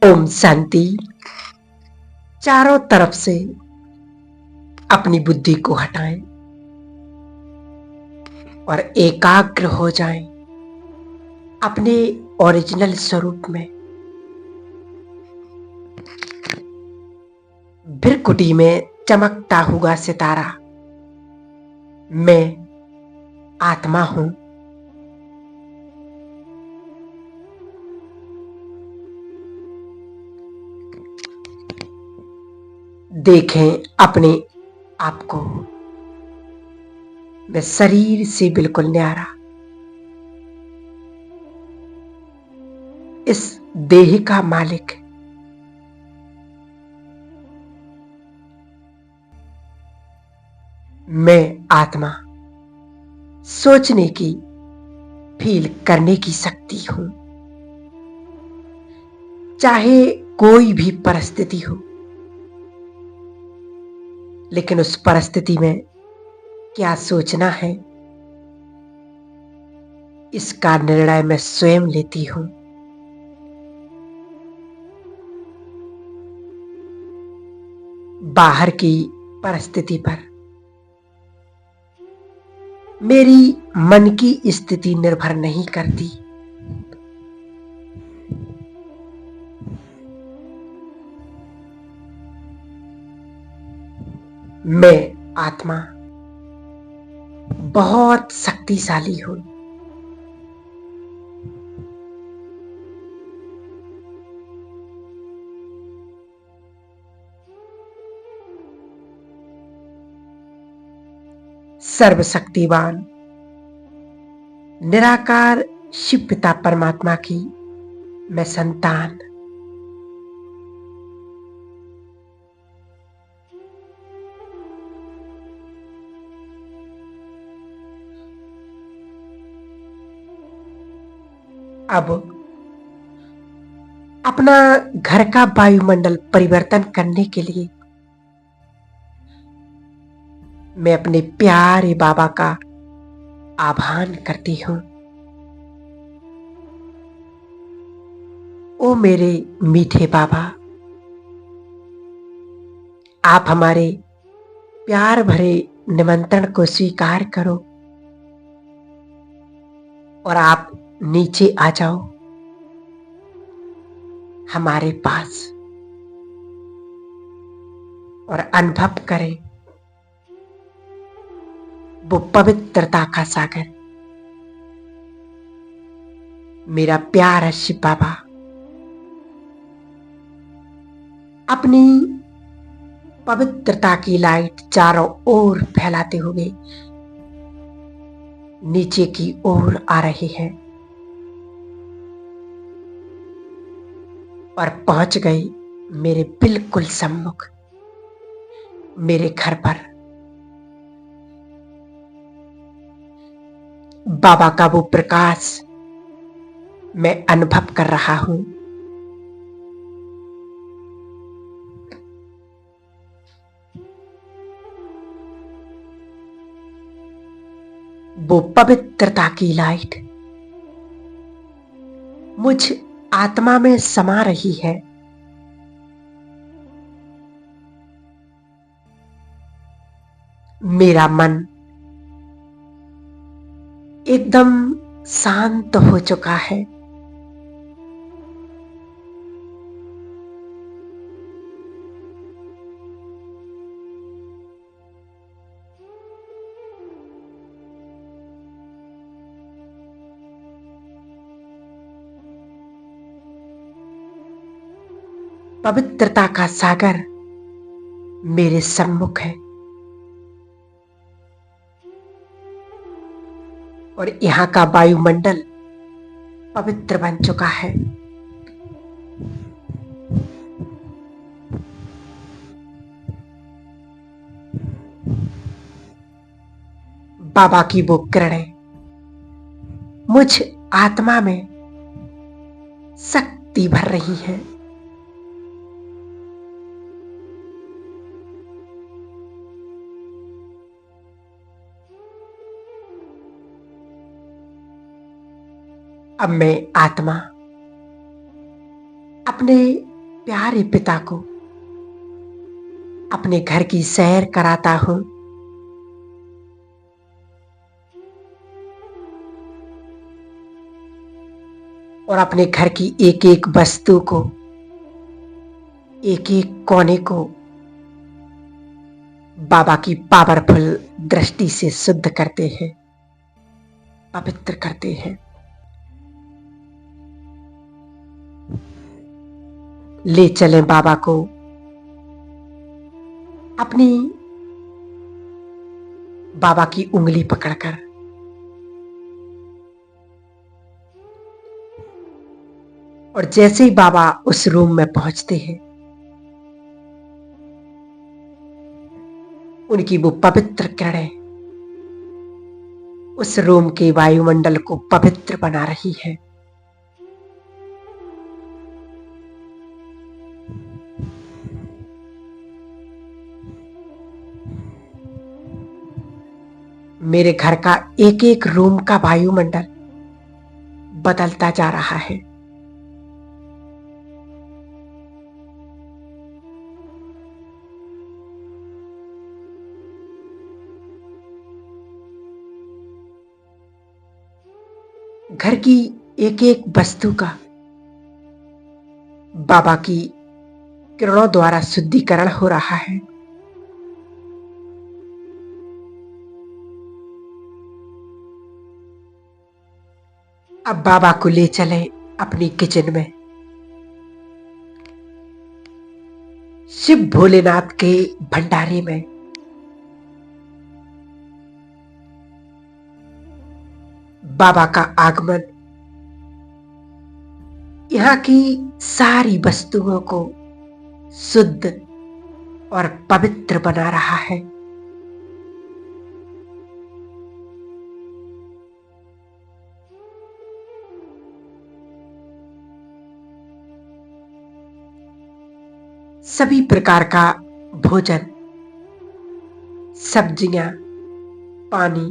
ओम शांति। चारों तरफ से अपनी बुद्धि को हटाएं और एकाग्र हो जाएं अपने ओरिजिनल स्वरूप में। भृकुटी में चमकता हुआ सितारा मैं आत्मा हूं। देखें अपने आप को, मैं शरीर से बिल्कुल न्यारा, इस देह का मालिक। मैं आत्मा सोचने की, फील करने की शक्ति हूं। चाहे कोई भी परिस्थिति हो, लेकिन उस परिस्थिति में क्या सोचना है, इसका निर्णय मैं स्वयं लेती हूं। बाहर की परिस्थिति पर मेरी मन की स्थिति निर्भर नहीं करती। मैं आत्मा बहुत शक्तिशाली हूं। सर्वशक्तिवान निराकार शिव पिता परमात्मा की मैं संतान। अब अपना घर का वायुमंडल परिवर्तन करने के लिए मैं अपने प्यारे बाबा का आह्वान करती हूं। ओ मेरे मीठे बाबा, आप हमारे प्यार भरे निमंत्रण को स्वीकार करो और आप नीचे आ जाओ हमारे पास और अनुभव करें वो पवित्रता का सागर। मेरा प्यारा शिव बाबा अपनी पवित्रता की लाइट चारों ओर फैलाते हुए नीचे की ओर आ रहे हैं और पहुंच गई मेरे बिल्कुल सम्मुख, मेरे घर पर। बाबा का वो प्रकाश मैं अनुभव कर रहा हूं। वो पवित्रता की लाइट मुझ आत्मा में समा रही है। मेरा मन एकदम शांत हो चुका है। पवित्रता का सागर मेरे सम्मुख है और यहाँ का वायुमंडल पवित्र बन चुका है। बाबा की वो किरणें मुझ आत्मा में शक्ति भर रही हैं। अब मैं आत्मा अपने प्यारे पिता को अपने घर की सैर कराता हूं और अपने घर की एक एक वस्तु को, एक एक कोने को बाबा की पावरफुल दृष्टि से शुद्ध करते हैं, पवित्र करते हैं। ले चलें बाबा को अपनी बाबा की उंगली पकड़कर और जैसे ही बाबा उस रूम में पहुंचते हैं, उनकी वो पवित्र किरणें उस रूम के वायुमंडल को पवित्र बना रही है। मेरे घर का एक एक रूम का वायुमंडल बदलता जा रहा है। घर की एक एक वस्तु का बाबा की किरणों द्वारा शुद्धिकरण हो रहा है। अब बाबा को ले चले अपनी किचन में, शिव भोलेनाथ के भंडारे में। बाबा का आगमन यहाँ की सारी वस्तुओं को शुद्ध और पवित्र बना रहा है। सभी प्रकार का भोजन, सब्जियां, पानी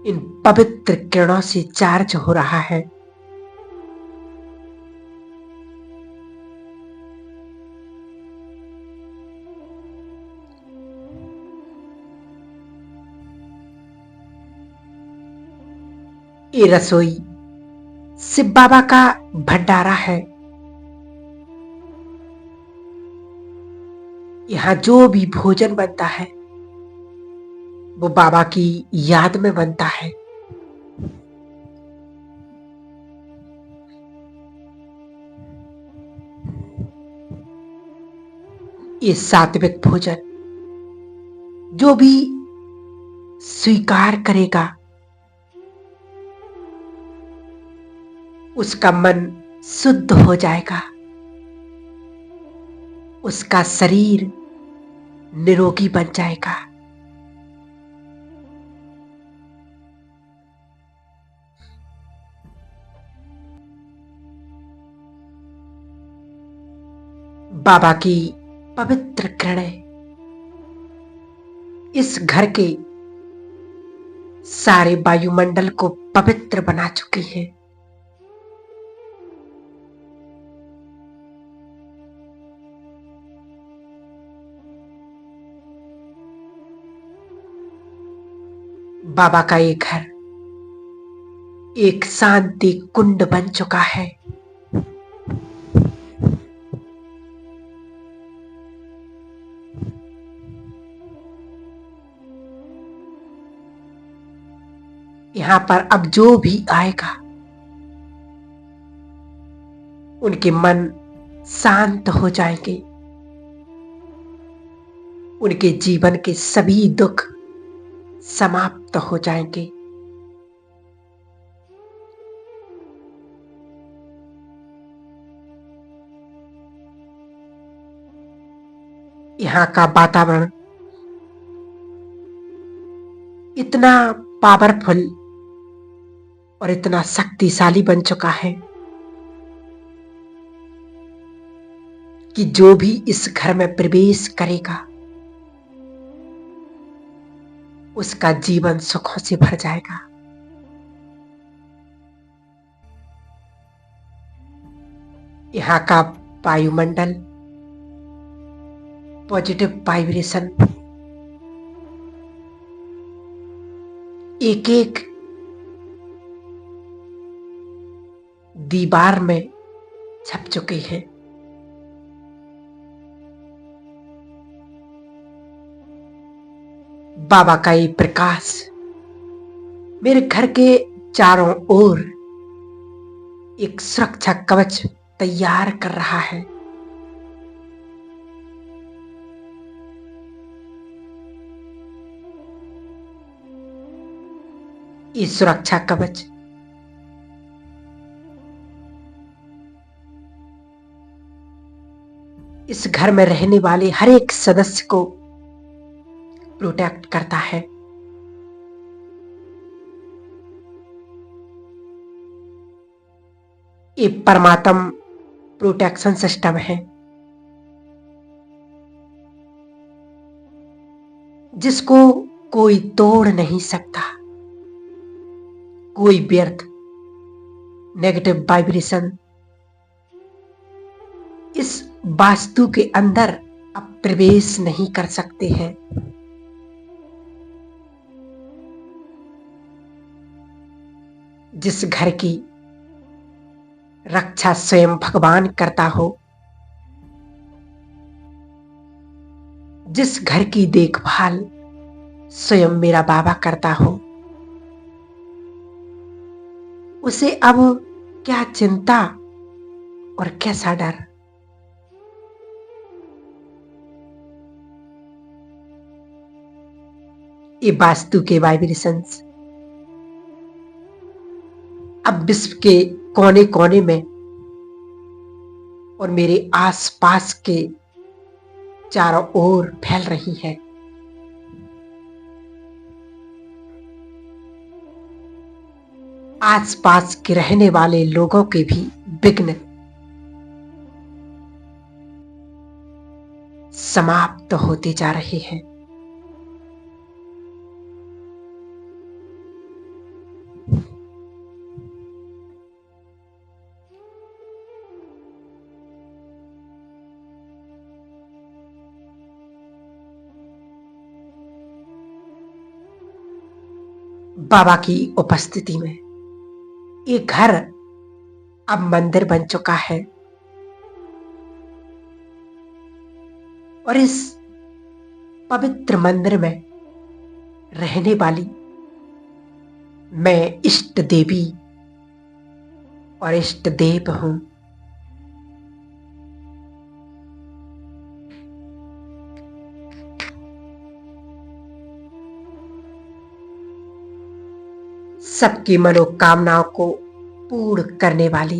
इन पवित्र किरणों से चार्ज हो रहा है। ये रसोई शिव बाबा का भंडारा है। यहाँ जो भी भोजन बनता है वो बाबा की याद में बनता है। ये सात्विक भोजन जो भी स्वीकार करेगा उसका मन शुद्ध हो जाएगा, उसका शरीर निरोगी बन जाएगा। बाबा की पवित्र किरणें इस घर के सारे वायुमंडल को पवित्र बना चुकी हैं। बाबा का ये घर एक शांति कुंड बन चुका है। यहां पर अब जो भी आएगा उनके मन शांत हो जाएंगे, उनके जीवन के सभी दुख समाप्त हो जाएंगे। यहाँ का वातावरण इतना पावरफुल और इतना शक्तिशाली बन चुका है कि जो भी इस घर में प्रवेश करेगा उसका जीवन सुखों से भर जाएगा। यहाँ का वायुमंडल, पॉजिटिव वाइब्रेशन एक एक दीवार में छप चुके हैं। बाबा का ये प्रकाश मेरे घर के चारों ओर एक सुरक्षा कवच तैयार कर रहा है। ये सुरक्षा कवच इस घर में रहने वाले हर एक सदस्य को प्रोटेक्ट करता है। ये परमात्म प्रोटेक्शन सिस्टम है जिसको कोई तोड़ नहीं सकता। कोई व्यर्थ नेगेटिव वाइब्रेशन इस वास्तु के अंदर अब प्रवेश नहीं कर सकते हैं। जिस घर की रक्षा स्वयं भगवान करता हो, जिस घर की देखभाल स्वयं मेरा बाबा करता हो, उसे अब क्या चिंता और कैसा डर। ये वास्तु के वाइब्रेशंस अब विश्व के कोने कोने में और मेरे आसपास के चारों ओर फैल रही है। आसपास के रहने वाले लोगों के भी विघ्न समाप्त होते जा रहे हैं। बाबा की उपस्थिति में ये घर अब मंदिर बन चुका है और इस पवित्र मंदिर में रहने वाली मैं इष्ट देवी और इष्ट देव हूं। सबकी मनोकामनाओं को पूर्ण करने वाली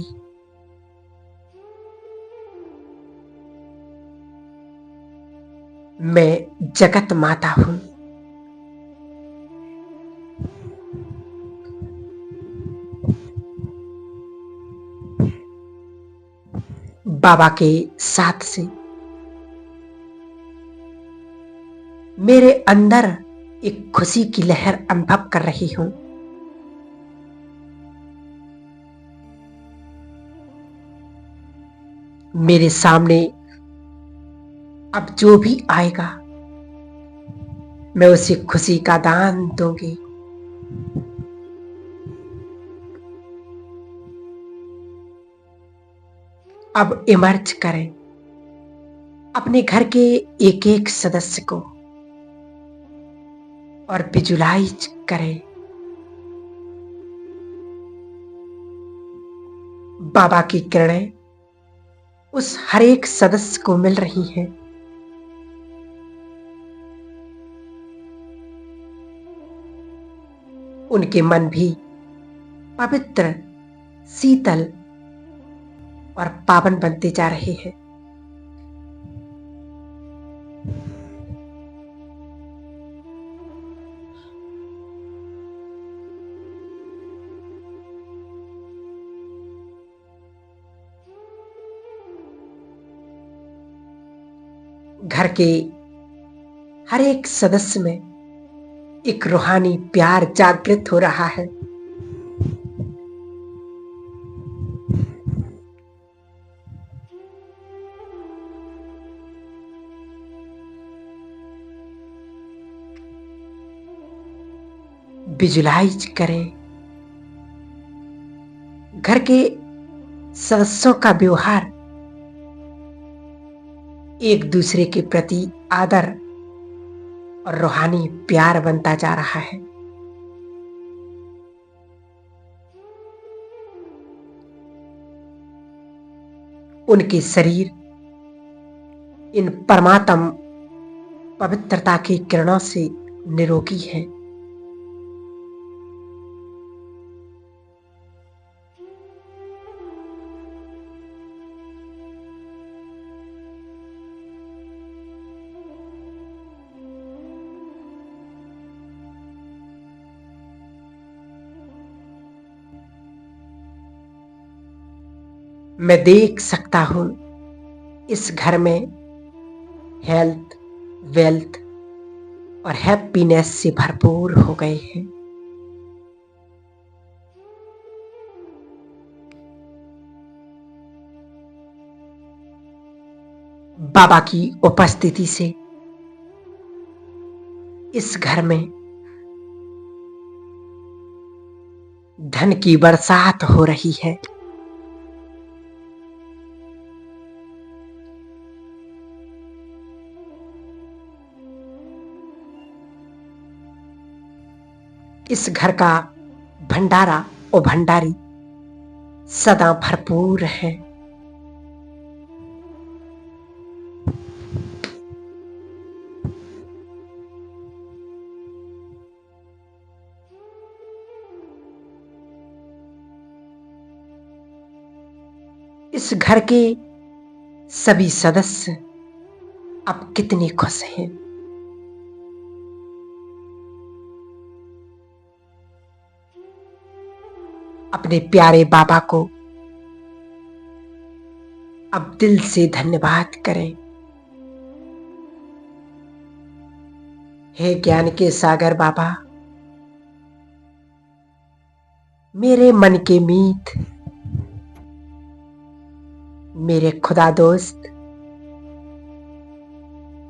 मैं जगत माता हूं। बाबा के साथ से मेरे अंदर एक खुशी की लहर अनुभव कर रही हूं। मेरे सामने अब जो भी आएगा मैं उसे खुशी का दान दूंगी। अब इमर्ज करें अपने घर के एक एक सदस्य को और विजुलाइज करें बाबा की किरणें उस हर एक सदस्य को मिल रही हैं। उनके मन भी पवित्र, शीतल और पावन बनते जा रहे हैं। घर के हर एक सदस्य में एक रूहानी प्यार जागृत हो रहा है। विजुलाइज करें। घर के सदस्यों का व्यवहार एक दूसरे के प्रति आदर और रूहानी प्यार बनता जा रहा है। उनके शरीर इन परमात्म पवित्रता की किरणों से निरोगी है। मैं देख सकता हूं इस घर में हेल्थ, वेल्थ और हैप्पीनेस से भरपूर हो गए हैं। बाबा की उपस्थिति से इस घर में धन की बरसात हो रही है। इस घर का भंडारा और भंडारी सदा भरपूर है। इस घर के सभी सदस्य अब कितने खुश हैं। अपने प्यारे बाबा को अब दिल से धन्यवाद करें। हे ज्ञान के सागर बाबा, मेरे मन के मीत, मेरे खुदा दोस्त,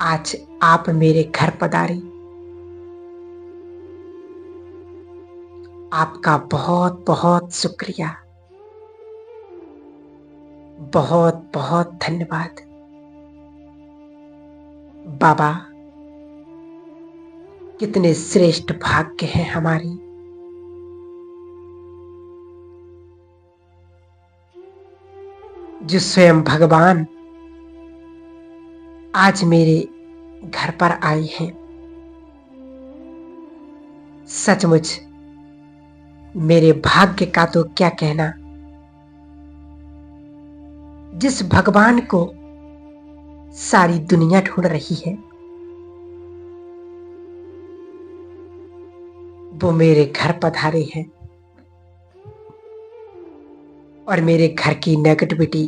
आज आप मेरे घर पधारे। आपका बहुत बहुत शुक्रिया, बहुत बहुत धन्यवाद। बाबा, कितने श्रेष्ठ भाग्य हैं हमारी। जो स्वयं भगवान आज मेरे घर पर आए हैं। सचमुच मेरे भाग्य का तो क्या कहना, जिस भगवान को सारी दुनिया ढूंढ रही है वो मेरे घर पधारे हैं और मेरे घर की नेगेटिविटी,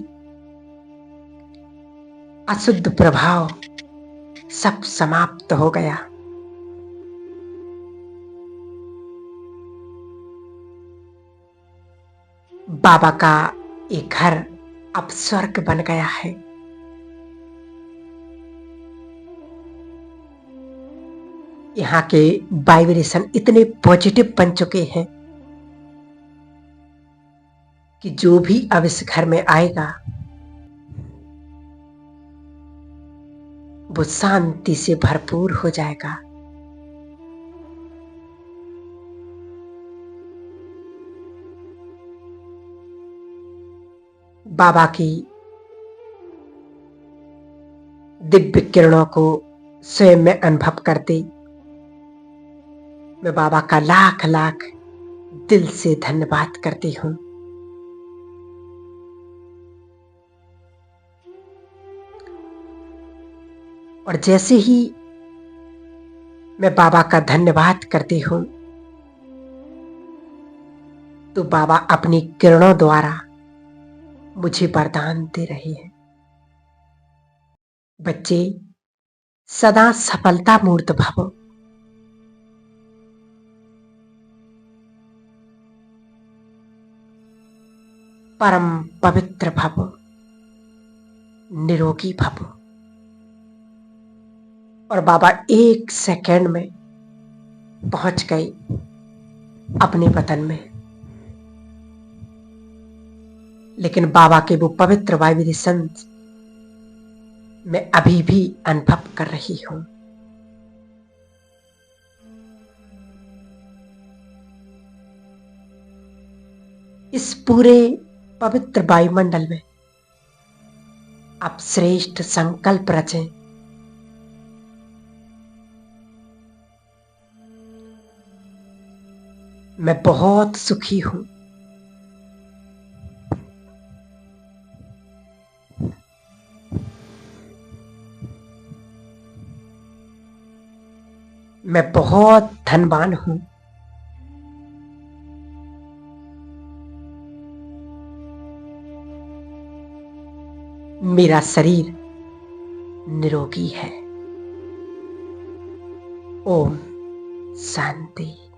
अशुद्ध प्रभाव सब समाप्त हो गया। बाबा का ये घर अब स्वर्ग बन गया है। यहाँ के वाइब्रेशन इतने पॉजिटिव बन चुके हैं कि जो भी अब इस घर में आएगा वो शांति से भरपूर हो जाएगा। बाबा की दिव्य किरणों को स्वयं में अनुभव करते मैं बाबा का लाख लाख दिल से धन्यवाद करती हूँ। और जैसे ही मैं बाबा का धन्यवाद करती हूँ तो बाबा अपनी किरणों द्वारा मुझे वरदान दे रहे हैं। बच्चे, सदा सफलता मूर्त भव। परम पवित्र भव, निरोगी भव। और बाबा एक सेकंड में पहुंच गए अपने वतन में, लेकिन बाबा के वो पवित्र वाइब्रेशंस मैं अभी भी अनुभव कर रही हूं। इस पूरे पवित्र वायुमंडल में आप श्रेष्ठ संकल्प रचें। मैं बहुत सुखी हूं। मैं बहुत धनवान हूं। मेरा शरीर निरोगी है। ओम शांति।